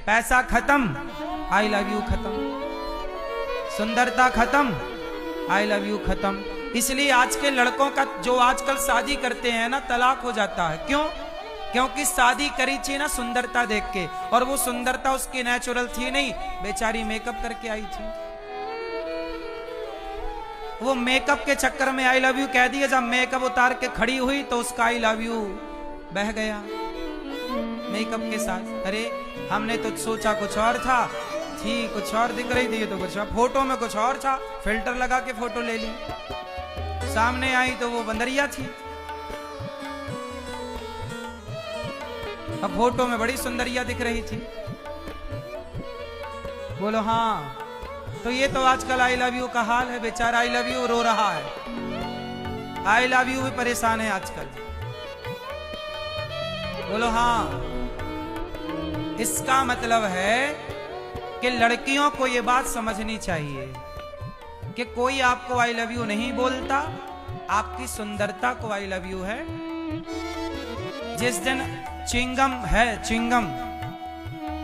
पैसा खत्म, I love you खत्म, सुंदरता खत्म, आई लव यू खत्म। इसलिए आज के लड़कों का जो आजकल शादी करते हैं ना, तलाक हो जाता है। क्यों? क्योंकि शादी करी थी ना सुंदरता देख के, और वो सुंदरता उसकी नेचुरल थी नहीं, बेचारी मेकअप करके आई थी। वो मेकअप के चक्कर में आई लव यू कह दिया। जब मेकअप उतार के खड़ी हुई तो उसका आई लव यू बह गया मेकअप के साथ। अरे हमने तो सोचा कुछ और था, थी कुछ और दिख रही थी, तो कुछ और, फोटो में कुछ और था, फिल्टर लगा के फोटो ले ली, सामने आई तो वो बंदरिया थी। अब फोटो में बड़ी सुंदरिया दिख रही थी। बोलो हाँ। तो ये तो आजकल आई लव यू का हाल है। बेचारा आई लव यू रो रहा है, आई लव यू भी परेशान है आजकल। बोलो हाँ। इसका मतलब है कि लड़कियों को ये बात समझनी चाहिए कि कोई आपको आई लव यू नहीं बोलता, आपकी सुंदरता को आई लव यू है। जिस दिन चिंगम है, चिंगम,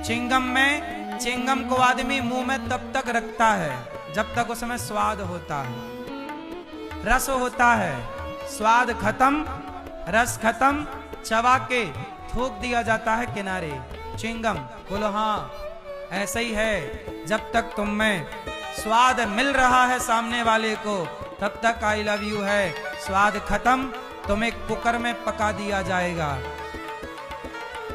चिंगम में, चिंगम को आदमी मुंह में तब तक रखता है जब तक उसमें स्वाद होता है, रस होता है। स्वाद खत्म, रस खत्म, चबा के थूक दिया जाता है किनारे, चिंगम। बोलो हाँ, ऐसा ही है। जब तक तुम में स्वाद मिल रहा है सामने वाले को, तब तक आई लव यू है। स्वाद खत्म, तुम्हें कुकर में पका दिया जाएगा,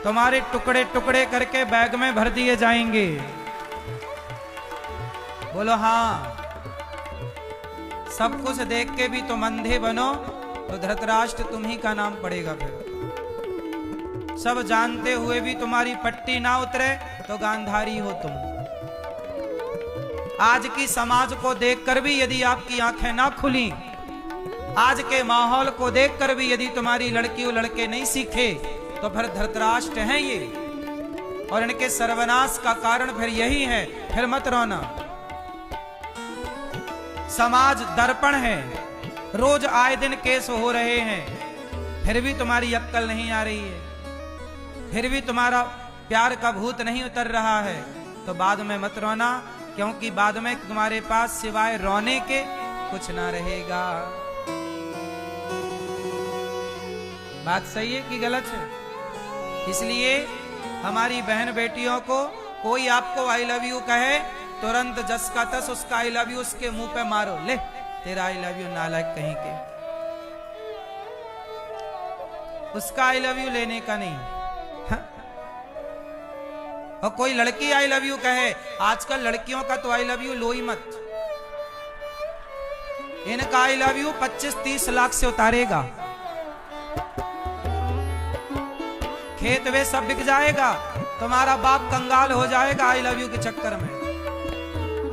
तुम्हारे टुकड़े टुकड़े करके बैग में भर दिए जाएंगे। बोलो हाँ। सब कुछ देख के भी तुम अंधे बनो तो धृतराष्ट्र तुम ही का नाम पड़ेगा। फिर सब जानते हुए भी तुम्हारी पट्टी ना उतरे तो गांधारी हो तुम। आज की समाज को देखकर भी यदि आपकी आंखें ना खुली, आज के माहौल को देखकर भी यदि तुम्हारी लड़की और लड़के नहीं सीखे, तो फिर धृतराष्ट्र हैं ये, और इनके सर्वनाश का कारण फिर यही है। फिर मत रोना। समाज दर्पण है, रोज आए दिन केस हो रहे हैं, फिर भी तुम्हारी अक्ल नहीं आ रही है, फिर भी तुम्हारा प्यार का भूत नहीं उतर रहा है, तो बाद में मत रोना, क्योंकि बाद में तुम्हारे पास सिवाय रोने के कुछ ना रहेगा। बात सही है कि गलत है? इसलिए हमारी बहन बेटियों को कोई आपको आई लव यू कहे, तुरंत जस का तस उसका आई लव यू उसके मुंह पे मारो। ले तेरा आई लव यू नालायक कहीं के, उसका आई लव यू लेने का नहीं। हा? और कोई लड़की आई लव यू कहे, आजकल लड़कियों का तो आई लव यू लो ही मत। इनका आई लव यू 25-30 लाख से उतारेगा, खेत वे सब बिक जाएगा, तुम्हारा बाप कंगाल हो जाएगा आई लव यू के चक्कर में।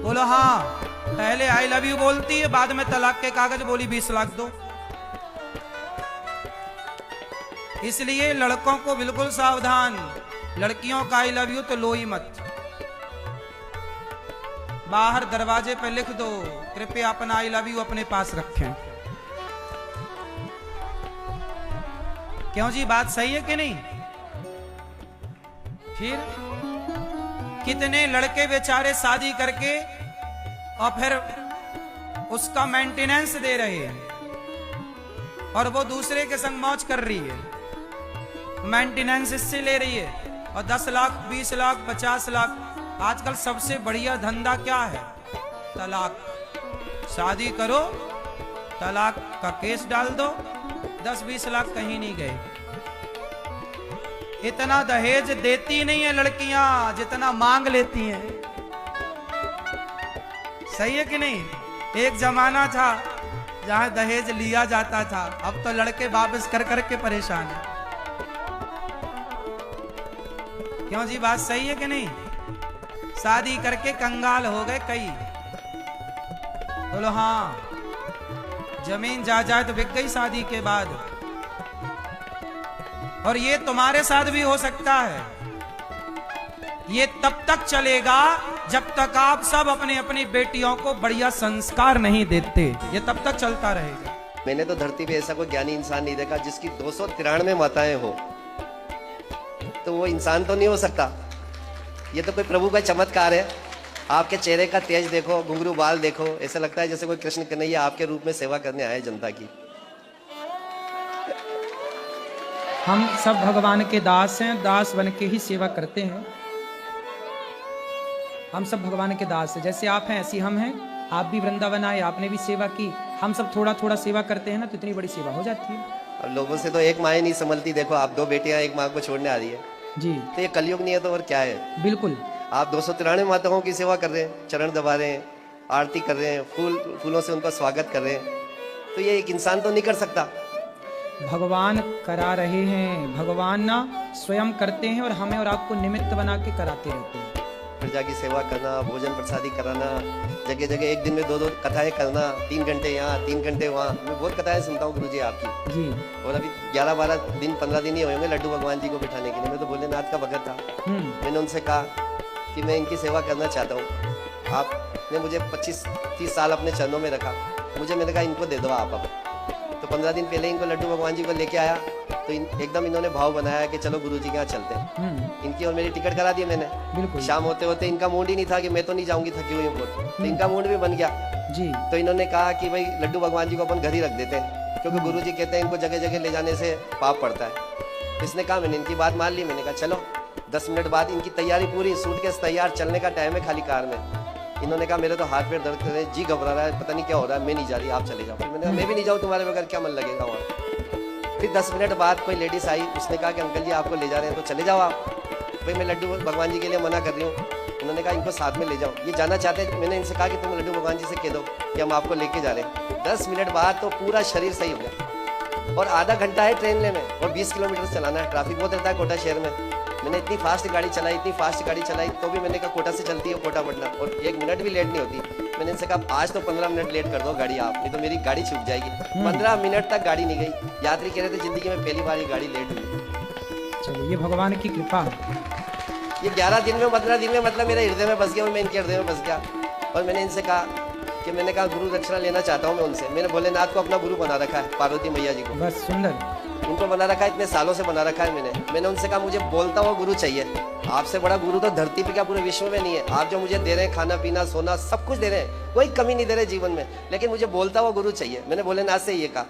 बोलो हाँ। पहले आई लव यू बोलती है, बाद में तलाक के कागज बोली 20 लाख दो। इसलिए लड़कों को बिल्कुल सावधान, लड़कियों का आई लव यू तो लो ही मत। बाहर दरवाजे पे लिख दो, कृपया अपना आई लव यू अपने पास रखें। क्यों जी, बात सही है कि नहीं? फिर कितने लड़के बेचारे शादी करके और फिर उसका मेंटेनेंस दे रहे हैं, और वो दूसरे के संग मौज कर रही है, मेंटेनेंस इससे ले रही है, और 10 लाख 20 लाख 50 लाख। आजकल सबसे बढ़िया धंधा क्या है? तलाक। शादी करो, तलाक का केस डाल दो, 10-20 लाख कहीं नहीं गए। इतना दहेज देती नहीं है लड़कियां जितना मांग लेती हैं। सही है कि नहीं? एक जमाना था जहां दहेज लिया जाता था, अब तो लड़के वापस कर करके परेशान है। क्यों जी, बात सही है कि नहीं? शादी करके कंगाल हो गए कई। बोलो हाँ। जमीन जायदाद तो बिक गई शादी के बाद, और ये तुम्हारे साथ भी हो सकता है। ये तब तक चलेगा जब तक आप सब अपनी अपनी बेटियों को बढ़िया संस्कार नहीं देते, ये तब तक चलता रहेगा। मैंने तो धरती पे ऐसा कोई ज्ञानी इंसान नहीं देखा जिसकी 293 माताएं हो, तो वो इंसान तो नहीं हो सकता। ये तो कोई प्रभु का चमत्कार है। आपके चेहरे का तेज देखो, घुंघरू बाल देखो, ऐसा लगता है जैसे कोई कृष्ण कन्हैया आपके रूप में सेवा करने आए जनता की। हम सब भगवान के दास हैं, दास बन के ही सेवा करते हैं। हम सब भगवान के दास हैं, जैसे आप हैं ऐसी हम हैं। आप भी वृंदावन आए, आपने भी सेवा की, हम सब थोड़ा थोड़ा सेवा करते हैं ना, तो इतनी बड़ी सेवा हो जाती है। अब लोगों से तो एक माँ ही नहीं संभलती। देखो आप 2 बेटियां एक माँ को छोड़ने आ रही है, जी तो ये कलयुग नहीं है तो और क्या है। बिल्कुल। आप 293 माताओं की सेवा कर रहे हैं, चरण दबा रहे हैं, आरती कर रहे हैं, फूलों से उनका स्वागत कर रहे हैं, तो ये एक इंसान तो नहीं कर सकता। भगवान करा रहे हैं, भगवान ना स्वयं करते हैं और हमें और आपको निमित्त बना के कराते रहते हैं। प्रजा की सेवा करना, भोजन प्रसादी कराना, जगह जगह एक दिन में 2-2 कथाएं करना, 3 घंटे यहाँ 3 घंटे वहाँ। मैं बहुत कथाएं सुनता हूँ गुरुजी आपकी जी। और अभी 11-12 दिन 15 दिन ही होंगे लड्डू भगवान जी को बिठाने के लिए। मैं तो भोलेनाथ का भगत था। मैंने उनसे कहा कि मैं इनकी सेवा करना चाहता हूँ। आपने मुझे 25-30 साल अपने चरणों में रखा, मैंने कहा इनको दे दो आप। अब तो 15 दिन पहले इनको लड्डू भगवान जी को लेके आया, तो एकदम इन्होंने भाव बनाया कि चलो गुरुजी के यहाँ चलते हैं। इनकी और मेरी टिकट करा दी मैंने। बिल्कुल। शाम होते होते इनका मूड ही नहीं था कि मैं तो नहीं जाऊंगी, थकी हुई हूँ बहुत, तो इनका मूड भी बन गया जी। तो इन्होंने कहा कि भाई लड्डू भगवान जी को अपन घर ही रख देते हैं, क्योंकि गुरुजी कहते हैं इनको जगह जगह ले जाने से पाप पड़ता है। इसने कहा, मैंने इनकी बात मान ली। मैंने कहा चलो। 10 मिनट बाद इनकी तैयारी पूरी, सूटकेस तैयार, चलने का टाइम है खाली कार में। इन्होंने कहा मेरे तो हाथ पैर दर्द कर रहे हैं, जी घबरा रहा है, पता नहीं क्या हो रहा है, मैं नहीं जा रही, आप चले जाओ। मैंने कहा मैं भी नहीं जाऊँ तुम्हारे बगैर, क्या मन लगेगा वहाँ। फिर 10 मिनट बाद कोई लेडीज आई, उसने कहा कि अंकल जी आपको ले जा रहे हैं तो चले जाओ आप। भाई मैं लड्डू भगवान जी के लिए मना कर रही हूँ। उन्होंने कहा इनको साथ में ले जाओ, ये जाना चाहते हैं। मैंने इनसे कहा कि तुम लड्डू भगवान जी से कह दो कि हम आपको लेके जा रहे हैं। 10 मिनट बाद तो पूरा शरीर सही हो गया। और आधा घंटा है ट्रेन में और 20 किलोमीटर चलाना है, ट्रैफिक बहुत रहता है कोटा शहर में। मैंने इतनी फास्ट गाड़ी चलाई, तो भी मैंने कहा कोटा से चलती है कोटा पटना, और 1 मिनट भी लेट नहीं होती। मैंने इनसे कहा आज तो 15 मिनट लेट कर दो गाड़ी आप, नहीं तो मेरी गाड़ी छूट जाएगी। 15 मिनट तक गाड़ी नहीं गई। यात्री कह रहे थे जिंदगी में पहली बार ये गाड़ी लेट हुई। चलो ये भगवान की कृपा है। ये 11 दिन में 15 दिन में मतलब मेरे हृदय में बस गया, मैं इनके हृदय में बस गया। और मैंने इनसे कहा कि मैंने कहा गुरु दक्षिणा लेना चाहता हूँ मैं उनसे। मैंने भोलेनाथ को अपना गुरु बना रखा है, पार्वती मैया जी को बस सुंदर उनको बना रखा है, इतने सालों से बना रखा है मैंने उनसे कहा मुझे बोलता हुआ गुरु चाहिए। आपसे बड़ा गुरु तो धरती पे क्या पूरे विश्व में नहीं है। आप जो मुझे दे रहे हैं, खाना पीना सोना सब कुछ दे रहे हैं, कोई कमी नहीं दे रहे जीवन में, लेकिन मुझे बोलता हुआ गुरु चाहिए। मैंने भोलेनाथ से ये कहा,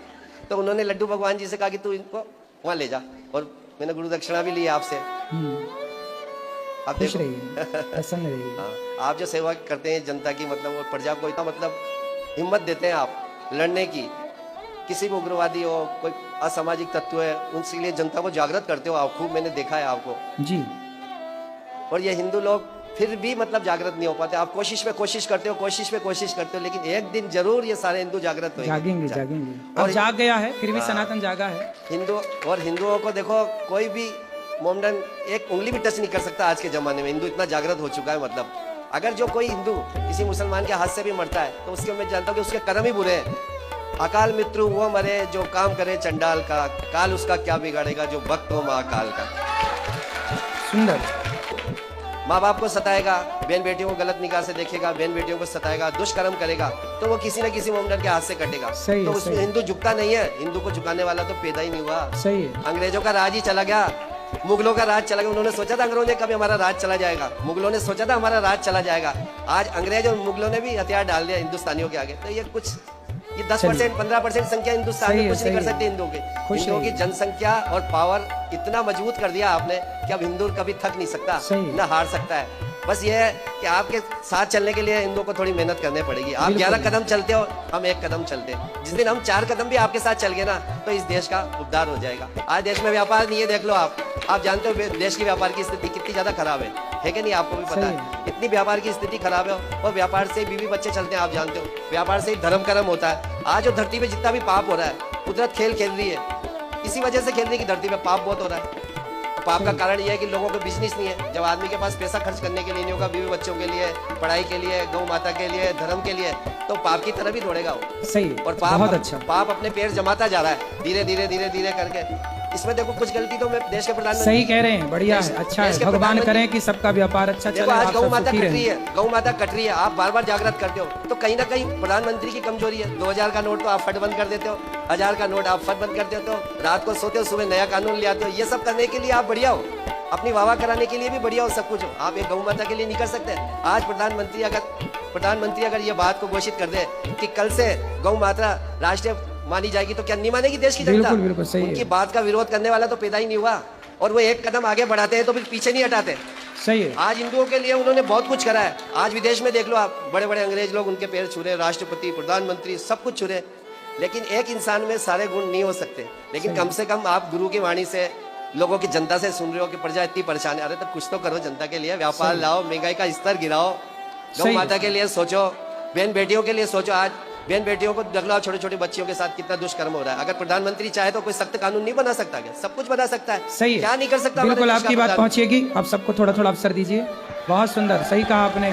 तो उन्होंने लड्डू भगवान जी से कहा कि तू इनको वहाँ ले जा, और मैंने गुरु दक्षिणा भी ली आपसे। आप खुश रहिए, प्रसन्न रहिए। हाँ, आप जो सेवा करते हैं जनता की, मतलब और प्रजा को इतना मतलब हिम्मत देते हैं आप लड़ने की। किसी भी उग्रवादी हो, कोई असामाजिक तत्व है, उनके लिए जनता को जागृत करते हो आप खूब। मैंने देखा है आपको जी। और ये हिंदू लोग फिर भी मतलब जागृत नहीं हो पाते। आप कोशिश करते हो, लेकिन एक दिन जरूर ये सारे हिंदू जागृत होंगे, जागेंगे। और जाग गया है, फिर भी सनातन जागा है। हिंदुओं को देखो, कोई भी मोमडन एक उंगली भी टच नहीं कर सकता आज के जमाने में। हिंदू इतना जागृत हो चुका है। मतलब अगर जो कोई हिंदू किसी मुसलमान के हाथ से भी मरता है तो उसके मैं जानता हूँ कि उसके कर्म ही बुरे हैं। अकाल मित्रु वो मरे जो काम करे चंडाल का, काल उसका क्या बिगाड़ेगा जो भक्त हो महाकाल का। सुंदर। माँ बाप को सताएगा, बहन बेटियों को गलत निगाह से देखेगा, बहन बेटियों को सताएगा, दुष्कर्म करेगा, तो वो किसी न किसी मोमडन के हाथ से कटेगा। तो उसमें हिंदू झुकता नहीं है। हिंदू को झुकाने वाला तो पैदा ही नहीं हुआ। सही है। अंग्रेजों का राज ही चला गया, मुगलों का राज चला गया। उन्होंने सोचा था अंग्रेजों ने कभी हमारा राज चला जाएगा, मुगलों ने सोचा था हमारा राज चला जाएगा। आज अंग्रेज और मुगलों ने भी हथियार डाल दिया हिंदुस्तानियों के आगे। तो ये 10% 15% संख्या हिंदुस्तान में कुछ नहीं कर सकते हिंदुओं की जनसंख्या और पावर इतना मजबूत कर दिया आपने कि अब हिंदू कभी थक नहीं सकता, ना हार सकता है। बस ये है कि आपके साथ चलने के लिए हिंदुओं को थोड़ी मेहनत करनी पड़ेगी। आप 11 कदम चलते हो, हम 1 कदम चलते हैं। जिस दिन हम 4 कदम भी आपके साथ चल गए ना, तो इस देश का उद्धार हो जाएगा। आज देश में व्यापार नहीं है, देख लो आप जानते हो देश की व्यापार की स्थिति कितनी ज्यादा खराब है कि नहीं? आपको भी पता है इतनी व्यापार की स्थिति खराब है। और व्यापार से बीवी बच्चे चलते हैं, आप जानते हो। व्यापार से धर्म कर्म होता है। आज जो धरती पे जितना भी पाप हो रहा है, कुदरत खेल खेल रही है। इसी वजह से खेल रही है कि धरती पे पाप बहुत हो रहा है। पाप का कारण यह है कि लोगों को बिजनेस नहीं है। जब आदमी के पास पैसा खर्च करने के लिए नहीं होगा, बीवी बच्चों के लिए, पढ़ाई के लिए, गौ माता के लिए, धर्म के लिए, तो पाप की तरह भी दौड़ेगा वो। सही। और पाप अपने पैर जमाता जा रहा है धीरे धीरे करके। इसमें देखो कुछ गलती तो मैं देश के प्रधानमंत्री सही कह रहे हैं, बढ़िया है, अच्छा है। भगवान करें कि सबका व्यापार अच्छा चले। आज गौ माता कट रही है, आप बार बार जागृत करते हो, तो कहीं ना कहीं प्रधानमंत्री की कमजोरी है। 2000 का नोट तो आप फट बंद कर देते हो, 1000 का नोट आप फट बंद कर देते हो, रात को सोते हो, सुबह नया कानून ले आते हो। ये सब करने के लिए आप बढ़िया हो, अपनी वाह कराने के लिए भी बढ़िया हो, सब कुछ हो, आप एक गौ माता के लिए नहीं कर सकते। आज प्रधानमंत्री अगर ये बात को घोषित कर दे कि कल से गौ माता राष्ट्रीय मानी जाएगी, तो क्या नहीं मानेगी देश की जनता? बिल्कुल बिल्कुल सही उनकी है, बात का विरोध करने वाला तो पैदा ही नहीं हुआ, और वो एक कदम आगे बढ़ाते हैं तो फिर पीछे नहीं हटाते। सही है। आज हिंदुओं के लिए उन्होंने बहुत कुछ करा है। आज विदेश में देख लो आप, बड़े बड़े अंग्रेज लोग उनके पैर छू रहे, राष्ट्रपति, प्रधानमंत्री, सब कुछ छू रहे। लेकिन एक इंसान में सारे गुण नहीं हो सकते। लेकिन कम से कम आप गुरु की वाणी से, लोगों की, जनता से सुन रहे हो कि प्रजा इतनी परेशान है, अरे तो कुछ तो करो जनता के लिए, व्यापार लाओ, महंगाई का स्तर गिराओ, गौ सही माता के लिए सोचो, बहन बेटियों के लिए सोचो। आज बहन बेटियों को देख लो, छोटे छोटे बच्चियों के साथ कितना दुष्कर्म हो रहा है। अगर प्रधानमंत्री चाहे तो कोई सख्त कानून नहीं बना सकता क्या? सब कुछ बना सकता है। सही है, क्या नहीं कर सकता? बिल्कुल आपकी बात पहुंचेगी। आप सबको थोड़ा थोड़ा अवसर दीजिए। बहुत सुंदर, सही कहा आपने।